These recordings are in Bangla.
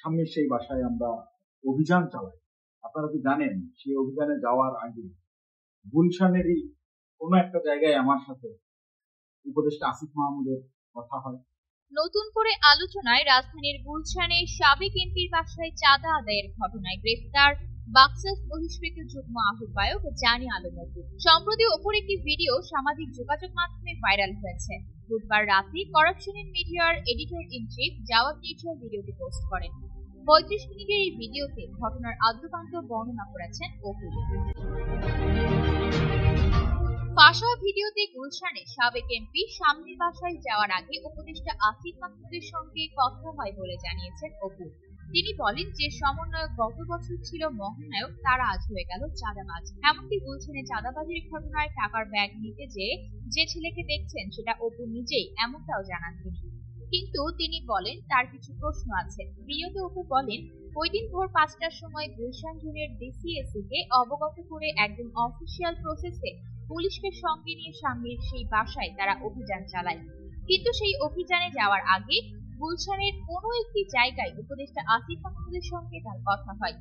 সামনের সেই বাসায় আমরা অভিযান চালাই। আপনারা কি জানেন সেই অভিযানে যাওয়ার আগে গুলশানেরই কোনো একটা জায়গায় আমার সাথে উপদেষ্টা আসিফ মাহমুদের কথা হয়। নতুন করে আলোচনায় রাজধানীর গুলশানে সাবেক এমপির বাসায় চাঁদা আদায়ের ঘটনায় গ্রেফতার বাকসাস বহিষ্কৃত যুগ্ম আহ্বায়ক জানি আলম অপু। সম্প্রতি অপুর একটি ভিডিও সামাজিক যোগাযোগ মাধ্যমে ভাইরাল হয়েছে। বুধবার রাতে করাপশন মিডিয়ার এডিটর ইন চিফ জাওয়াদ নির্ঝর ভিডিওটি পোস্ট করেন। 35 মিনিটের এই ভিডিওতে ঘটনার আদ্যপান্ত বর্ণনা করেছেন অপু। ফাঁসা ভিডিওতে গুলশানে সাবেক এমপি সামনের বাসায় যাওয়ার আগে উপদেষ্টা আসিফ মাহমুদের সঙ্গে কথা হয় বলে জানিয়েছেন অপু। তিনি বলেন যে সমন্বয়ক গত বছর ছিল মহানায়ক, তারা আজ হয়ে গেল চাঁদাবাজ। এমনকি গুলশানে চাঁদাবাজির ঘটনায় টাকার ব্যাগ নিতে যে ছেলেকে দেখছেন সেটা অপু নিজেই, এমনটাও জানান তিনি। কিন্তু তিনি বলেন তার কিছু প্রশ্ন আছে। ভিডিওতে অপু বলেন, ওই দিন ভোর 5টার সময় গুলশান জোনের ডিসিএসি কে অবগত করে একদম অফিসিয়াল প্রসেসে পুলিশকে সঙ্গে নিয়ে সামনের সেই বাসায় তারা অভিযান চালায়। কিন্তু সেই অভিযানে যাওয়ার আগে গুলশানের কোনো একটি জায়গায় উপদেষ্টা আসিফ মাহমুদের সঙ্গে তার কথা হয়।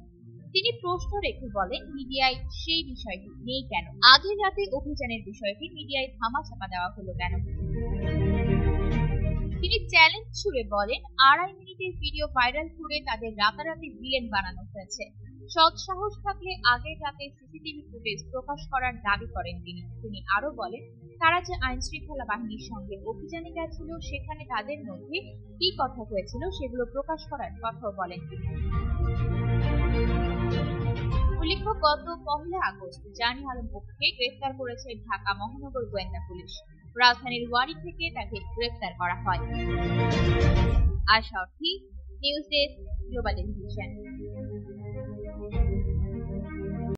তিনি প্রশ্ন রেখে বলেন, মিডিয়ায় সেই বিষয়টি নেই কেন? আগের রাতে অভিযানের বিষয়টি মিডিয়ায় ধামাচাপা দেওয়া হলো কেন? তিনি চ্যালেঞ্জ ছুড়ে বলেন, 2.5 মিনিটের ভিডিও ভাইরাল করে তাদের রাতারাতি ভিলেন বানানো হয়েছে। সৎ সাহস থাকলে আগের রাতে সিসিটিভি ফুটেজ প্রকাশ করার দাবি করেন তিনি। তিনি আরো বলেন, তারা যে আইন শৃঙ্খলা বাহিনীর সঙ্গে অভিযানে গেছিল সেখানে তাদের মধ্যে কি কথা হয়েছিল সেগুলো প্রকাশ করার কথাও বলেন তিনি। উল্লেখ্য, গত 1 আগস্ট জানি আলম অপুকে গ্রেফতার করেছে ঢাকা মহানগর গোয়েন্দা পুলিশ। রাজধানীর ওয়ারি থেকে তাকে গ্রেফতার করা হয়। আশা অর্থী, নিউজ ডেস্ক, গ্লোবাল টেলিভিশন।